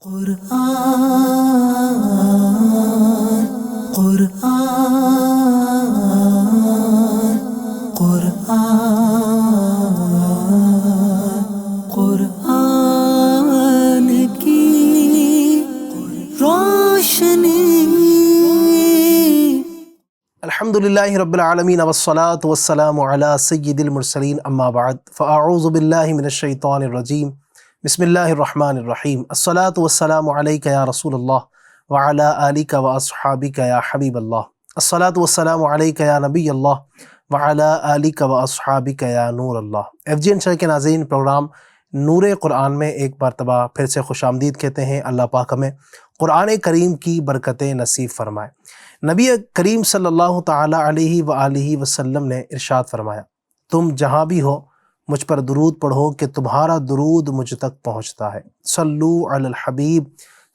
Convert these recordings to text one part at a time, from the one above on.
قرآن قرآن قرآن قرآن کی روشنی۔ الحمدللہ رب العالمین والصلاة والسلام علی سید المرسلین، اما بعد فاعوذ باللہ من الشیطان الرجیم، بسم اللہ الرحمن الرحیم۔ الصلاة والسلام علیک یا رسول اللہ وعلی آلک واصحابک یا حبیب اللہ۔ الصلاة والسلام علیک یا نبی اللہ وعلی آلک واصحابک یا نور اللہ۔ FGN چینل کے ناظرین، پروگرام نور قرآن میں ایک مرتبہ پھر سے خوش آمدید کہتے ہیں۔ اللہ پاک ہمیں قرآن کریم کی برکتیں نصیب فرمائے۔ نبی کریم صلی اللہ تعالی علیہ وآلہ وسلم نے ارشاد فرمایا، تم جہاں بھی ہو مجھ پر درود پڑھو کہ تمہارا درود مجھ تک پہنچتا ہے۔ صلو علی الحبیب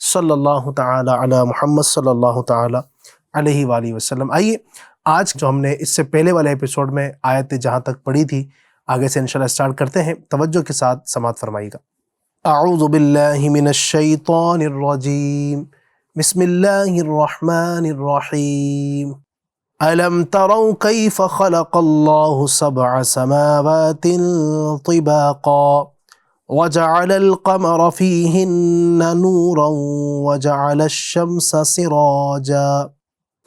صلی اللہ تعالی علی محمد صلی اللہ تعالی علیہ وآلہ وسلم۔ آئیے آج جو ہم نے اس سے پہلے والے ایپیسوڈ میں آیت جہاں تک پڑھی تھی، آگے سے انشاءاللہ سٹارٹ کرتے ہیں۔ توجہ کے ساتھ سماعت فرمائیے گا۔ اعوذ باللہ من الشیطان الرجیم، بسم اللہ الرحمن الرحیم۔ أَلَمْ تَرَوْا كَيْفَ خَلَقَ اللَّهُ سَبْعَ سَمَاوَاتٍ طِبَاقًا وَجَعَلَ الْقَمَرَ فِيهِنَّ نُورًا وَجَعَلَ الشَّمْسَ سِرَاجًا۔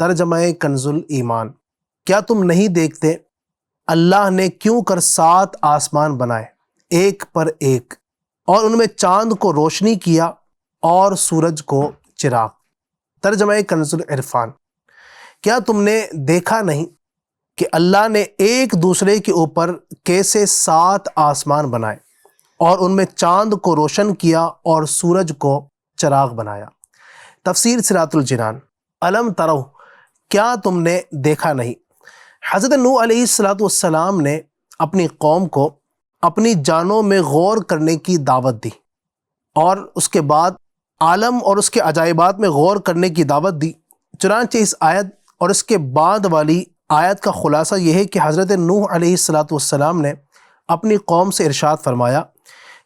ترجمہ کنز الایمان۔ کیا تم نہیں دیکھتے اللہ نے کیوں کر 7 آسمان بنائے ایک پر ایک، اور ان میں چاند کو روشنی کیا اور سورج کو چراغ۔ ترجمہ کنز العرفان۔ کیا تم نے دیکھا نہیں کہ اللہ نے ایک دوسرے کے اوپر کیسے 7 آسمان بنائے اور ان میں چاند کو روشن کیا اور سورج کو چراغ بنایا۔ تفسیر صراط الجنان۔ الم ترو، کیا تم نے دیکھا نہیں؟ حضرت نوح علیہ السلام نے اپنی قوم کو اپنی جانوں میں غور کرنے کی دعوت دی، اور اس کے بعد عالم اور اس کے عجائبات میں غور کرنے کی دعوت دی۔ چنانچہ اس آیت اور اس کے بعد والی آیت کا خلاصہ یہ ہے کہ حضرت نوح علیہ السلام نے اپنی قوم سے ارشاد فرمایا،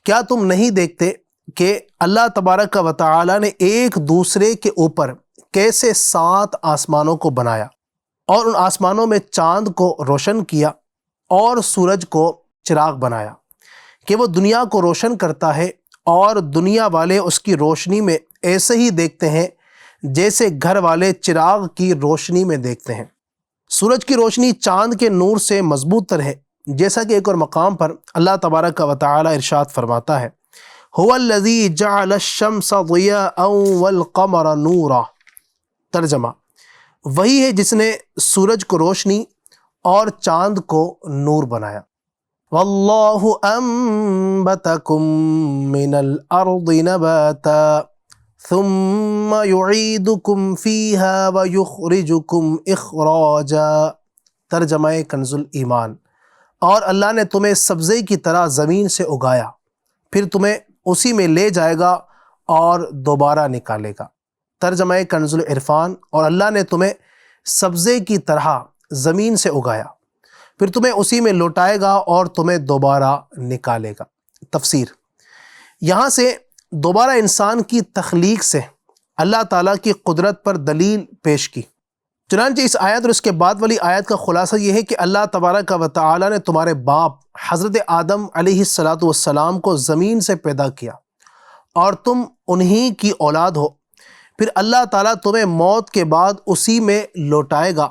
کیا تم نہیں دیکھتے کہ اللہ تبارک و تعالی نے ایک دوسرے کے اوپر کیسے 7 آسمانوں کو بنایا اور ان آسمانوں میں چاند کو روشن کیا اور سورج کو چراغ بنایا کہ وہ دنیا کو روشن کرتا ہے، اور دنیا والے اس کی روشنی میں ایسے ہی دیکھتے ہیں جیسے گھر والے چراغ کی روشنی میں دیکھتے ہیں۔ سورج کی روشنی چاند کے نور سے مضبوط تر ہے، جیسا کہ ایک اور مقام پر اللہ تبارک و تعالی ارشاد فرماتا ہے، هو الذی جعل الشمس ضیاء والقمر نورا۔ ترجمہ، وہی ہے جس نے سورج کو روشنی اور چاند کو نور بنایا۔ واللہ انبتکم من الارض نباتا ثم یعیدکم فیہا ویخرجکم اخراجا۔ ترجمہ کنز الایمان۔ اور اللہ نے تمہیں سبزے کی طرح زمین سے اگایا، پھر تمہیں اسی میں لے جائے گا اور دوبارہ نکالے گا۔ ترجمہ کنز العرفان۔ اور اللہ نے تمہیں سبزے کی طرح زمین سے اگایا، پھر تمہیں اسی میں لوٹائے گا اور تمہیں دوبارہ نکالے گا۔ تفسیر۔ یہاں سے دوبارہ انسان کی تخلیق سے اللہ تعالیٰ کی قدرت پر دلیل پیش کی۔ چنانچہ اس آیت اور اس کے بعد والی آیت کا خلاصہ یہ ہے کہ اللہ تبارک و تعالیٰ نے تمہارے باپ حضرت آدم علیہ السلام کو زمین سے پیدا کیا، اور تم انہی کی اولاد ہو، پھر اللہ تعالیٰ تمہیں موت کے بعد اسی میں لوٹائے گا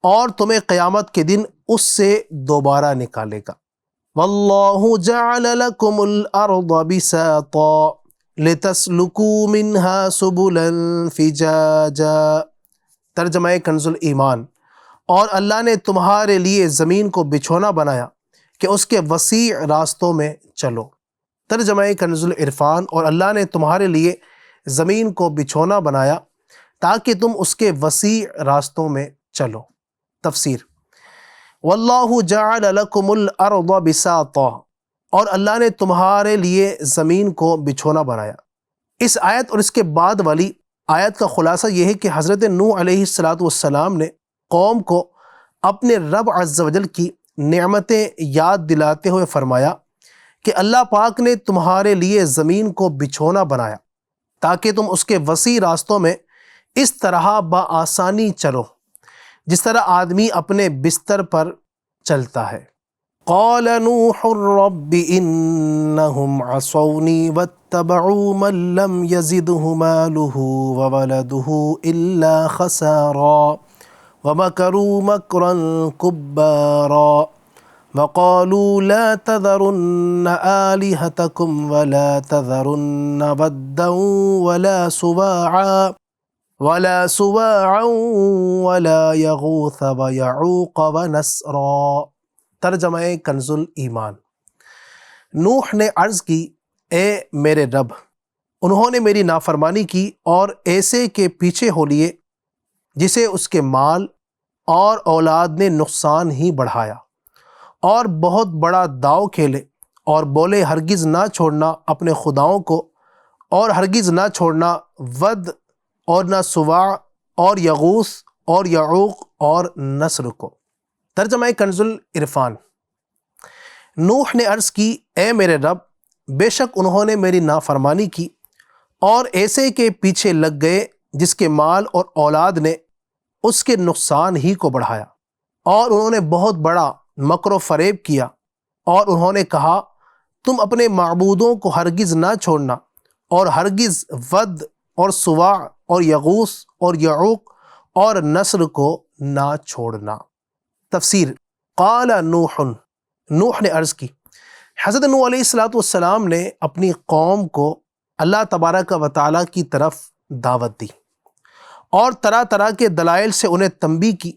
اور تمہیں قیامت کے دن اس سے دوبارہ نکالے گا۔ واللہ جعل لکم الارض بساطا لتسلکوا منہا سبلا فجاجا۔ ترجمہ کنز الایمان۔ اور اللہ نے تمہارے لیے زمین کو بچھونا بنایا کہ اس کے وسیع راستوں میں چلو۔ ترجمہ کنز العرفان۔ اور اللہ نے تمہارے لیے زمین کو بچھونا بنایا تاکہ تم اس کے وسیع راستوں میں چلو۔ تفسیر۔ واللہ جعل لکم الارض بساطا، اور اللہ نے تمہارے لیے زمین کو بچھونا بنایا۔ اس آیت اور اس کے بعد والی آیت کا خلاصہ یہ ہے کہ حضرت نوح علیہ السلام نے قوم کو اپنے رب عز و جل کی نعمتیں یاد دلاتے ہوئے فرمایا کہ اللہ پاک نے تمہارے لیے زمین کو بچھونا بنایا تاکہ تم اس کے وسیع راستوں میں اس طرح بآسانی چلو جس طرح آدمی اپنے بستر پر چلتا ہے۔ قال نوح رب انہم عصونی واتبعوا من لم يزده ماله وولده الا خسارا ومكروا مكرا كبارا وقالوا لا تذرن آلهتكم ولا تذرن ودا ولا سواعا ولا يغوث ويعوق ونسرا۔ ترجمہ کنز الایمان۔ نوح نے عرض کی، اے میرے رب، انہوں نے میری نافرمانی کی اور ایسے کے پیچھے ہو لیے جسے اس کے مال اور اولاد نے نقصان ہی بڑھایا، اور بہت بڑا داؤ کھیلے اور بولے ہرگز نہ چھوڑنا اپنے خداؤں کو، اور ہرگز نہ چھوڑنا ود اور نہ سواع اور یغوث اور یعوق اور نصر کو۔ ترجمہ کنز العرفان۔ نوح نے عرض کی، اے میرے رب، بے شک انہوں نے میری نافرمانی کی اور ایسے کے پیچھے لگ گئے جس کے مال اور اولاد نے اس کے نقصان ہی کو بڑھایا، اور انہوں نے بہت بڑا مکر و فریب کیا، اور انہوں نے کہا تم اپنے معبودوں کو ہرگز نہ چھوڑنا، اور ہرگز ود اور سواع اور یغوث اور یعوق اور نصر کو نہ چھوڑنا۔ تفسیر۔ قال نوح، نوح نے عرض کی، حضرت نوح علیہ السلام نے اپنی قوم کو اللہ تبارک و تعالیٰ کی طرف دعوت دی اور طرح طرح کے دلائل سے انہیں تنبیہ کی۔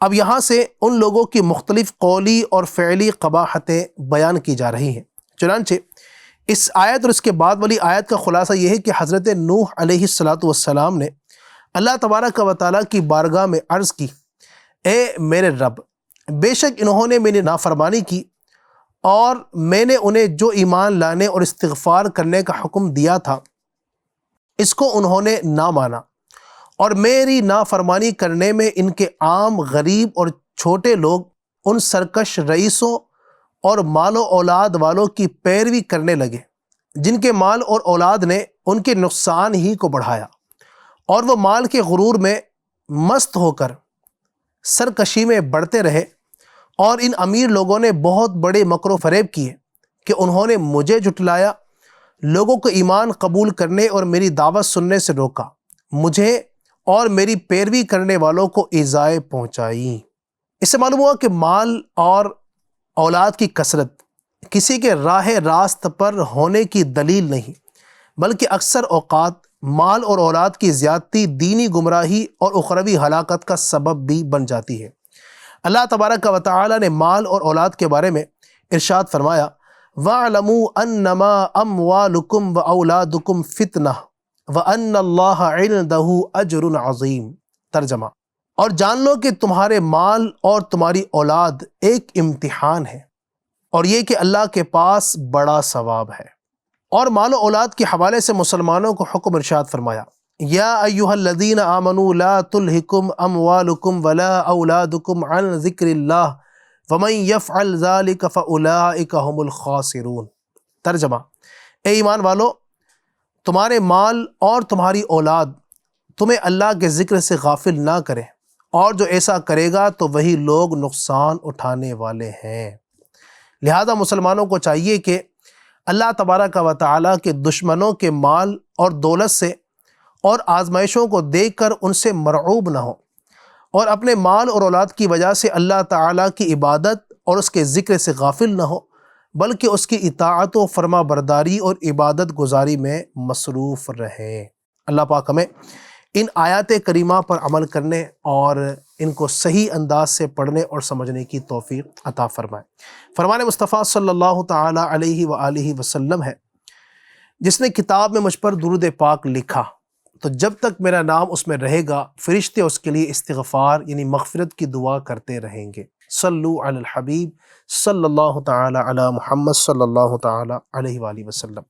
اب یہاں سے ان لوگوں کی مختلف قولی اور فعلی قباحتیں بیان کی جا رہی ہیں۔ چنانچہ اس آیت اور اس کے بعد والی آیت کا خلاصہ یہ ہے کہ حضرت نوح علیہ السلام نے اللہ تبارک و تعالیٰ کی بارگاہ میں عرض کی، اے میرے رب، بے شک انہوں نے میری نافرمانی کی اور میں نے انہیں جو ایمان لانے اور استغفار کرنے کا حکم دیا تھا اس کو انہوں نے نہ مانا، اور میری نافرمانی کرنے میں ان کے عام غریب اور چھوٹے لوگ ان سرکش رئیسوں اور مال و اولاد والوں کی پیروی کرنے لگے جن کے مال اور اولاد نے ان کے نقصان ہی کو بڑھایا، اور وہ مال کے غرور میں مست ہو کر سرکشی میں بڑھتے رہے، اور ان امیر لوگوں نے بہت بڑے مکر و فریب کیے کہ انہوں نے مجھے جھٹلایا، لوگوں کو ایمان قبول کرنے اور میری دعوت سننے سے روکا، مجھے اور میری پیروی کرنے والوں کو ایذائیں پہنچائی۔ اس سے معلوم ہوا کہ مال اور اولاد کی کثرت کسی کے راہ راست پر ہونے کی دلیل نہیں، بلکہ اکثر اوقات مال اور اولاد کی زیادتی دینی گمراہی اور اخروی ہلاکت کا سبب بھی بن جاتی ہے۔ اللہ تبارک و تعالی نے مال اور اولاد کے بارے میں ارشاد فرمایا، وَاعْلَمُوا أَنَّمَا أَمْوَالُكُمْ وَأَوْلَادُكُمْ فِتْنَةٌ وَأَنَّ اللَّهَ عِندَهُ أَجْرٌ عَظِيمٌ۔ ترجمہ، اور جان لو کہ تمہارے مال اور تمہاری اولاد ایک امتحان ہے، اور یہ کہ اللہ کے پاس بڑا ثواب ہے۔ اور مال و اولاد کے حوالے سے مسلمانوں کو حکم ارشاد فرمایا، یا ایھا الذین آمنوا لا تلہکم اموالکم ولا اولادکم عن ذکر اللہ ومن یفعل ذلک فاولئک هم الخاسرون۔ ترجمہ، اے ایمان والو، تمہارے مال اور تمہاری اولاد تمہیں اللہ کے ذکر سے غافل نہ کریں، اور جو ایسا کرے گا تو وہی لوگ نقصان اٹھانے والے ہیں۔ لہذا مسلمانوں کو چاہیے کہ اللہ تبارک و تعالیٰ کے دشمنوں کے مال اور دولت سے اور آزمائشوں کو دیکھ کر ان سے مرعوب نہ ہو، اور اپنے مال اور اولاد کی وجہ سے اللہ تعالیٰ کی عبادت اور اس کے ذکر سے غافل نہ ہو، بلکہ اس کی اطاعت و فرما برداری اور عبادت گزاری میں مصروف رہیں۔ اللہ پاک ہمیں ان آیات کریمہ پر عمل کرنے اور ان کو صحیح انداز سے پڑھنے اور سمجھنے کی توفیق عطا فرمائے۔ فرمان مصطفیٰ صلی اللہ تعالی علیہ وآلہ وسلم ہے، جس نے کتاب میں مجھ پر درود پاک لکھا تو جب تک میرا نام اس میں رہے گا فرشتے اس کے لیے استغفار یعنی مغفرت کی دعا کرتے رہیں گے۔ صلو علی الحبیب صلی اللہ تعالی علی محمد صلی اللہ تعالی علیہ وآلہ وسلم۔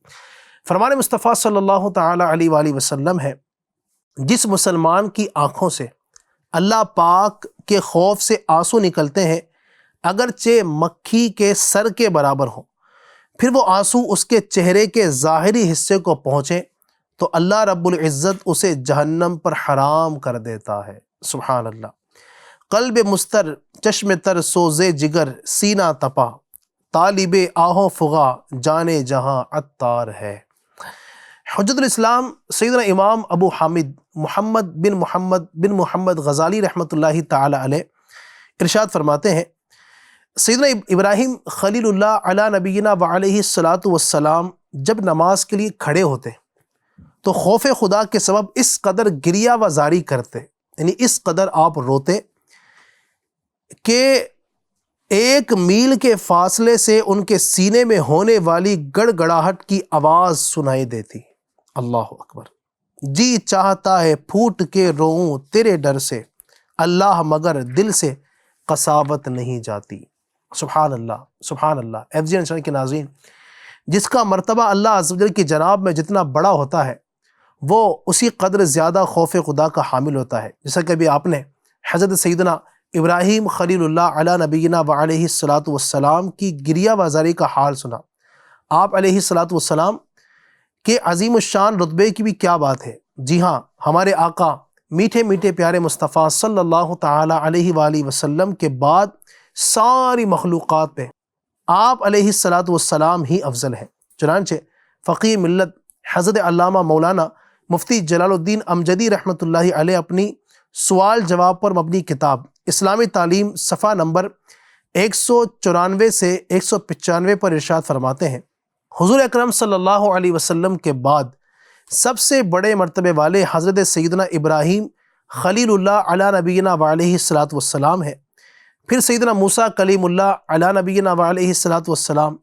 فرمان مصطفیٰ صلی اللہ تعالی علیہ وآلہ وسلم ہے، جس مسلمان کی آنکھوں سے اللہ پاک کے خوف سے آنسو نکلتے ہیں اگرچہ مکھی کے سر کے برابر ہوں، پھر وہ آنسو اس کے چہرے کے ظاہری حصے کو پہنچیں تو اللہ رب العزت اسے جہنم پر حرام کر دیتا ہے۔ سبحان اللہ۔ قلب مستر چشم تر سوزے جگر سینہ تپا، طالب آہو فغا جانے جہاں عطار ہے۔ حجت الاسلام سیدنا امام ابو حامد محمد بن محمد غزالی رحمۃ اللہ تعالی علیہ ارشاد فرماتے ہیں، سیدنا ابراہیم خلیل اللہ علی نبینا وعلیہ الصلاۃ والسلام جب نماز کے لیے کھڑے ہوتے تو خوف خدا کے سبب اس قدر گریہ و زاری کرتے، یعنی اس قدر آپ روتے کہ 1 میل کے فاصلے سے ان کے سینے میں ہونے والی گڑ گڑاہٹ کی آواز سنائی دیتی۔ اللہ اکبر۔ جی چاہتا ہے پھوٹ کے روؤں تیرے ڈر سے، اللہ مگر دل سے قساوت نہیں جاتی۔ سبحان اللہ، سبحان اللہ۔ FGN کے ناظرین، جس کا مرتبہ اللہ عز و جل کی جناب میں جتنا بڑا ہوتا ہے وہ اسی قدر زیادہ خوف خدا کا حامل ہوتا ہے۔ جیسا کہ ابھی آپ نے حضرت سیدنا ابراہیم خلیل اللہ علی نبینا وعلیہ الصلاۃ والسلام کی گریہ وزاری کا حال سنا۔ آپ علیہ الصلاۃ والسلام کے عظیم الشان رتبے کی بھی کیا بات ہے۔ جی ہاں، ہمارے آقا میٹھے میٹھے پیارے مصطفیٰ صلی اللہ تعالی علیہ وآلہ وسلم کے بعد ساری مخلوقات پہ آپ علیہ الصلاۃ والسلام ہی افضل ہیں۔ چنانچہ فقیہ ملت حضرت علامہ مولانا مفتی جلال الدین امجدی رحمۃ اللہ علیہ اپنی سوال جواب پر مبنی کتاب اسلامی تعلیم صفحہ نمبر 194 سے 195 پر ارشاد فرماتے ہیں، حضور اکرم صلی اللہ علیہ وسلم کے بعد سب سے بڑے مرتبے والے حضرت سیدنا ابراہیم خلیل اللہ علی نبینا وعلیہ الصلاۃ والسلام ہے، پھر سیدنا موسیٰ کلیم اللہ علی نبینا وعلیہ الصلاۃ والسلام،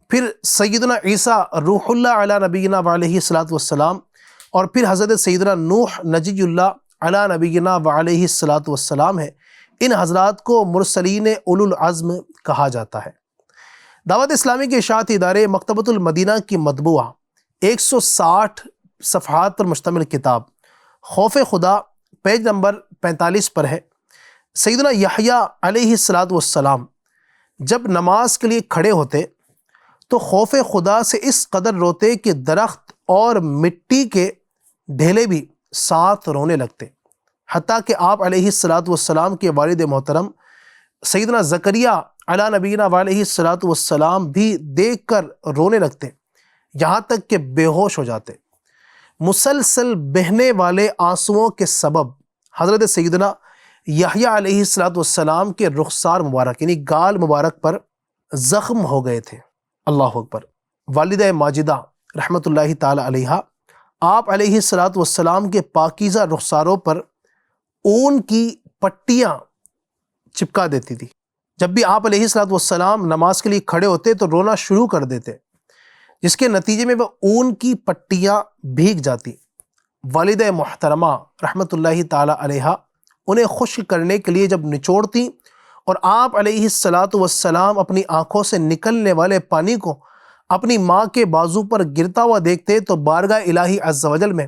پھر سیدنا عیسیٰ روح اللہ علی نبینا وعلیہ الصلاۃ والسلام، اور پھر حضرت سیدنا نوح نجی اللہ علی نبینا وعلیہ الصلاۃ والسلام ہے۔ ان حضرات کو مرسلین اولو العزم کہا جاتا ہے۔ دعوت اسلامی کے اشاعتی ادارے مکتبۃ المدینہ کی مطبوعہ 160 صفحات پر مشتمل کتاب خوف خدا پیج نمبر 45 پر ہے، سیدنا یحییٰ علیہ الصلاۃ والسلام جب نماز کے لیے کھڑے ہوتے تو خوف خدا سے اس قدر روتے کہ درخت اور مٹی کے ڈھیلے بھی ساتھ رونے لگتے، حتیٰ کہ آپ علیہ الصلاۃ والسلام کے والد محترم سیدنا زکریہ علی نبینا وعلیہ الصلاۃ والسلام بھی دیکھ کر رونے لگتے، یہاں تک کہ بے ہوش ہو جاتے۔ مسلسل بہنے والے آنسوؤں کے سبب حضرت سیدنا یحییٰ علیہ الصلاۃ والسلام کے رخسار مبارک یعنی گال مبارک پر زخم ہو گئے تھے۔ اللہ اکبر۔ والدہ ماجدہ رحمۃ اللہ تعالی علیہا آپ علیہ الصلاۃ والسلام کے پاکیزہ رخساروں پر اون کی پٹیاں چپکا دیتی تھی۔ جب بھی آپ علیہ الصلاۃ والسلام نماز کے لیے کھڑے ہوتے تو رونا شروع کر دیتے، جس کے نتیجے میں وہ اون کی پٹیاں بھیگ جاتی۔ والدہ محترمہ رحمۃ اللہ تعالی علیہا انہیں خشک کرنے کے لیے جب نچوڑتی اور آپ علیہ الصلاۃ والسلام اپنی آنکھوں سے نکلنے والے پانی کو اپنی ماں کے بازو پر گرتا ہوا دیکھتے تو بارگاہ الہی عز و جل میں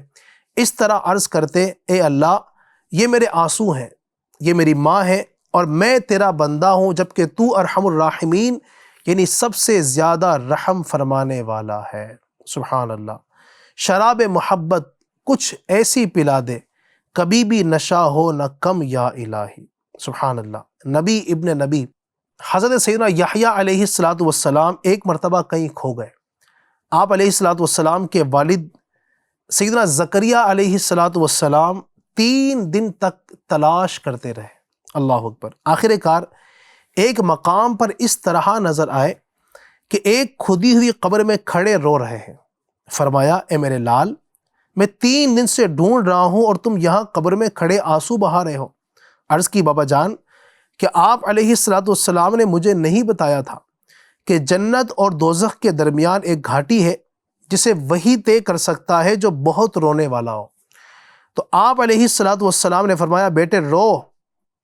اس طرح عرض کرتے، اے اللہ، یہ میرے آنسو ہیں، یہ میری ماں ہے اور میں تیرا بندہ ہوں، جبکہ تو ارحم الراحمین یعنی سب سے زیادہ رحم فرمانے والا ہے۔ سبحان اللہ۔ شراب محبت کچھ ایسی پلا دے، کبھی بھی نشہ ہو نہ کم یا الہی۔ سبحان اللہ۔ نبی ابن نبی حضرت سیدنا یحییٰ علیہ الصلاۃ والسلام ایک مرتبہ کہیں کھو گئے۔ آپ علیہ الصلاۃ والسلام کے والد سیدنا زکریا علیہ الصلاۃ والسلام 3 دن تک تلاش کرتے رہے۔ اللہ اکبر۔ آخر کار ایک مقام پر اس طرح نظر آئے کہ ایک کھدی ہوئی قبر میں کھڑے رو رہے ہیں۔ فرمایا، اے میرے لال، میں 3 دن سے ڈھونڈ رہا ہوں اور تم یہاں قبر میں کھڑے آنسو بہا رہے ہو۔ عرض کی، بابا جان، کہ آپ علیہ الصلاۃ والسلام نے مجھے نہیں بتایا تھا کہ جنت اور دوزخ کے درمیان ایک گھاٹی ہے جسے وہی طے کر سکتا ہے جو بہت رونے والا ہو۔ تو آپ علیہ الصلاۃ والسلام نے فرمایا، بیٹے رو،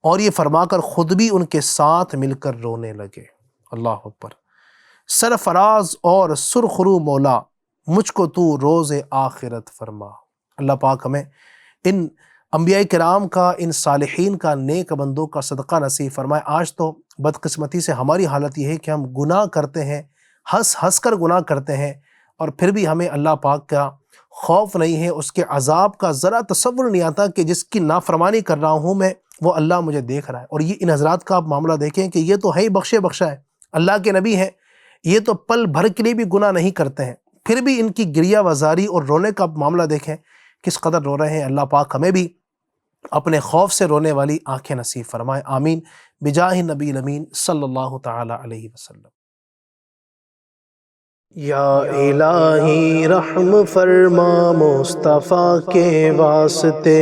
اور یہ فرما کر خود بھی ان کے ساتھ مل کر رونے لگے۔ اللہ اکبر۔ سرفراز اور سرخرو مولا، مجھ کو تو روز آخرت فرما۔ اللہ پاک ہمیں ان انبیاء کرام کا، ان صالحین کا، نیک بندوں کا صدقہ نصیب فرمائے۔ آج تو بدقسمتی سے ہماری حالت یہ ہے کہ ہم گناہ کرتے ہیں، ہنس ہنس کر گناہ کرتے ہیں، اور پھر بھی ہمیں اللہ پاک کا خوف نہیں ہے، اس کے عذاب کا ذرا تصور نہیں آتا کہ جس کی نافرمانی کر رہا ہوں میں وہ اللہ مجھے دیکھ رہا ہے۔ اور یہ ان حضرات کا آپ معاملہ دیکھیں کہ یہ تو ہے ہی بخشے بخشا ہے، اللہ کے نبی ہیں، یہ تو پل بھر کے لیے بھی گناہ نہیں کرتے ہیں، پھر بھی ان کی گریہ وزاری اور رونے کا آپ معاملہ دیکھیں کس قدر رو رہے ہیں۔ اللہ پاک ہمیں بھی اپنے خوف سے رونے والی آنکھیں نصیب فرمائے، آمین، بجاہ نبی الامین صلی اللہ تعالی علیہ وسلم۔ یا الہی رحم فرما مصطفیٰ کے واسطے،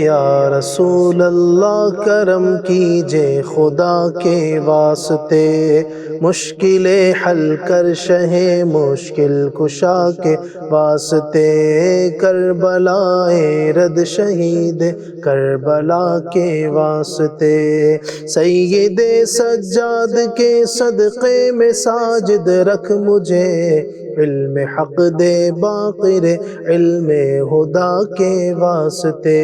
یا رسول اللہ کرم کیجے خدا کے واسطے، مشکلیں حل کر شہ مشکل کشا کے واسطے، کربلائے رد شہید کربلا کے واسطے، سید سجاد کے صدقے میں ساجد رکھ مجھے، علم حق دے باقر علم خدا کے واسطے،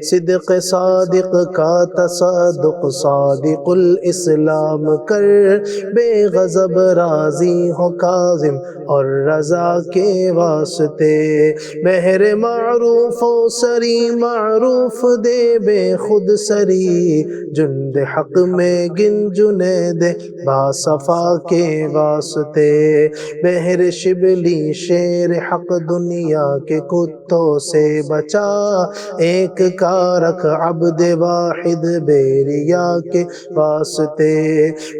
صدق صادق کا تصدق صادق الاسلام کر، بے غضب راضی ہو کاظم اور رضا کے واسطے، مہر معروف و سری معروف دے بے خود سری، جند حق میں گن جنید باصفا کے واسطے، بہر شبلی شیر حق دنیا کے کتوں سے بچا، ایک کارک عبد واحد بیریا کے واسطے،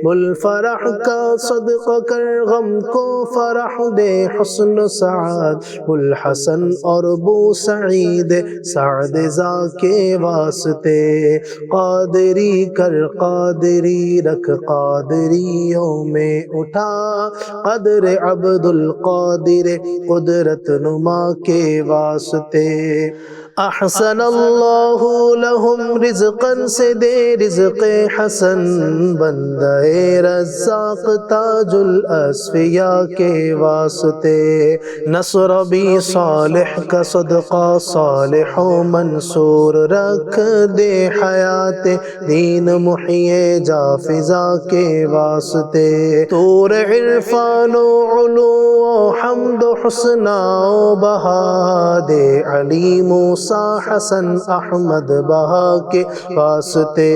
بلفرح کا صدقہ کر غم کو فرح دے حسن سعد، بلحسن اور بو سعید سعد زا کے واسطے، قادری کر قادری رکھ قادریوں میں اٹھا، قدر عبد القادر قدرت نما کے واسطے، احسن اللہ لہم رزقا سے دے رزق حسن، بندہ رزاق تاج الاصفیاء کے واسطے، نصر بھی صالح کا صدقہ صالح و منصور رکھ دے، حیات دین محیے جا فضا کے واسطے، طور عرفان و علو و حمد و حسنہ و بہا دے، علی موسیٰ حسن احمد بہا کے واسطے،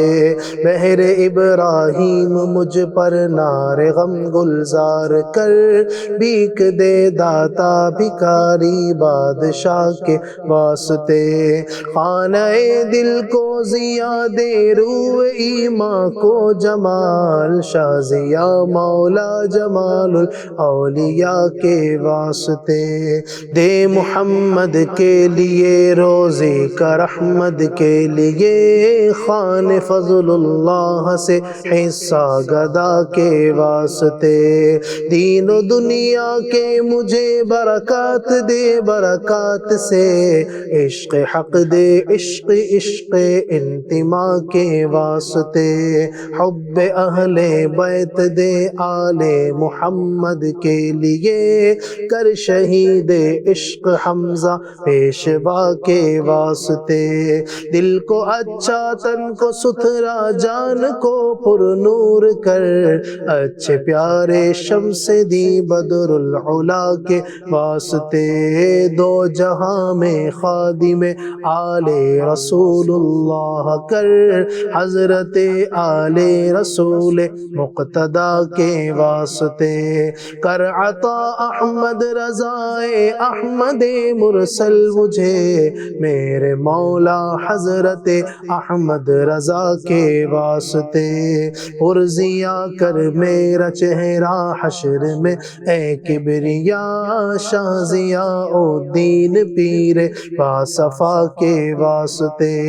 بہر ابراہیم مجھ پر نار غم گلزار کر، بھیک دے داتا بھکاری بادشاہ کے واسطے، خانہ دل کو ضیا دے روح ایمان کو جمال، شاہ ضیا مولا جمال الاولیاء کے واسطے، دے محمد کے لیے روزے کا رحمت کے لیے، خان فضل اللہ سے حصہ گدا کے واسطے، دین و دنیا کے مجھے برکات دے، برکات سے عشق حق دے، عشق عشق انتما کے واسطے، حب اہل بیت دے آل محمد کے لیے، کر شہید عشق حمزہ پیشوا کے واسطے، دل کو اچھا تن کو ستھرا جان کو پر نور کر، اچھے پیارے شمس دی بدر العلا کے واسطے، دو جہاں میں خادم آل رسول اللہ کر، حضرت آل رسول مقتدی کے واسطے، کر عطا احمد رضائے احمد مرسل مجھے، میرے مولا حضرت احمد رضا کے واسطے، پرزیا کر میرا چہرہ حشر میں اے کبریا، شاہ ضیاء الدین پیر باصفا کے واسطے،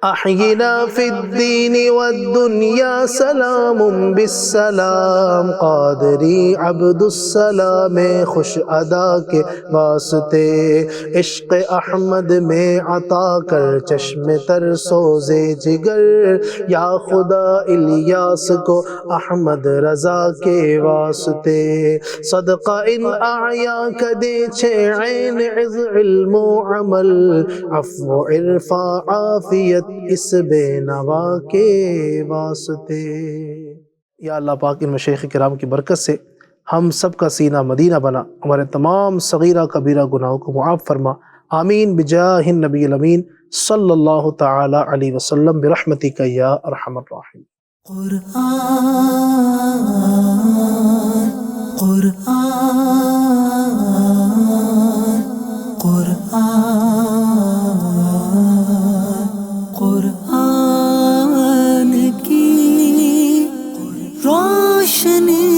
احینا فی الدین والدنیا سلام بالسلام، قادری عبد السلام خوش ادا کے واسطے، عشق احمد میں عطا کر چشم تر سوزے جگر، یا خدا الیاس کو احمد رضا کے واسطے، صدقہ ان اعیا کا دے چھے عین عز علم و عمل، عفو عرفا عافیت اس بے نوا کے واسطے۔ یا اللہ پاک ان مشایخ کرام کی برکت سے ہم سب کا سینہ مدینہ بنا، ہمارے تمام صغیرہ کبیرہ گناہوں کو معاف فرما، آمین بجاہ النبی الامین صلی اللہ تعالی علیہ وسلم برحمتک یا ارحم الراحمین۔ قرآن کی روشنی